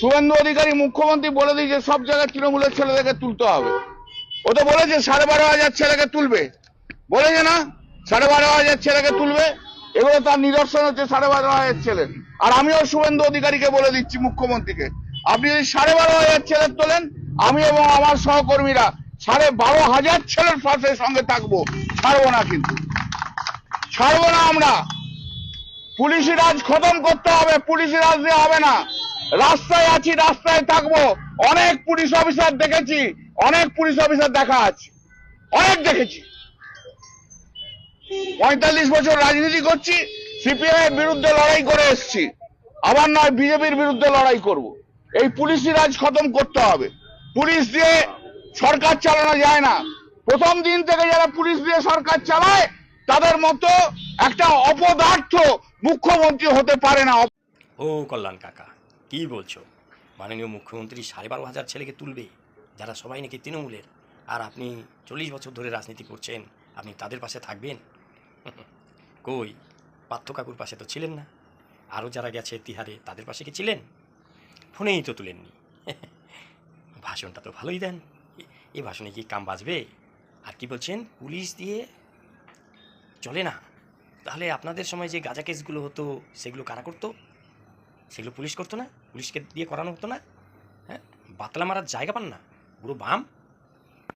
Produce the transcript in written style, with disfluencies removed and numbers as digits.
শুভেন্দু অধিকারী মুখ্যমন্ত্রী বলে দিয়েছে সব জায়গায় তৃণমূলের ছেলেদেরকে তুলতে হবে। ও তো বলেছে 12,500 ছেলেকে তুলবে, বলেছে না 12,500 ছেলেকে তুলবে। এগুলো তার নিদর্শন হচ্ছে 12,500 ছেলে। আর আমিও শুভেন্দু অধিকারীকে বলে দিচ্ছি মুখ্যমন্ত্রীকে, আপনি যদি 12,500 ছেলে তোলেন, আমি এবং আমার সহকর্মীরা 12,500 ছেলের পাশে সঙ্গে থাকবো, ছাড়বো না, কিন্তু ছাড়বো না আমরা। পুলিশি রাজ খতম করতে হবে, পুলিশি রাজ দেওয়া হবে না। রাস্তায় আছি, রাস্তায় থাকবো। অনেক পুলিশ অফিসার দেখেছি, অনেক পুলিশ অফিসার দেখা আছে, অনেক দেখেছি। 45 বছর রাজনীতি করছি, সিপিএম এর বিরুদ্ধে লড়াই করে এসেছি, আবার নয় বিজেপির বিরুদ্ধে লড়াই করব। এই পুলিশি রাজ খতম করতে হবে। পুলিশ দিয়ে সরকার চালানো যায় না। প্রথম দিন থেকে যারা পুলিশ দিয়ে সরকার চালায় তাদের মতো একটা অপদার্থ মুখ্যমন্ত্রী হতে পারে না। ও কল্যাণ কাকা, কি বলছো? মাননীয় মুখ্যমন্ত্রী 12,500 ছেলেকে তুলবে, যারা সবাই নাকি তৃণমূলের, আর আপনি 40 বছর ধরে রাজনীতি করছেন, আপনি তাদের পাশে থাকবেন? কই, পার্থ কাকুর পাশে তো ছিলেন না। আরও যারা গেছে তিহারে, তাদের পাশে কি ছিলেন? ফোনেই তো তুলেননি। ভাষণটা তো ভালোই দেন, এই ভাষণে কি কাম বাজবে? আর কি বলছেন, পুলিশ দিয়ে চলে না? তাহলে আপনাদের সময় যে গাঁজা কেসগুলো হতো সেগুলো কারা করতো? সেগুলো পুলিশ করতো না? পুলিশকে দিয়ে করানো হতো না? হ্যাঁ, বাতলা মারার জায়গা পান না, পুরো বাম।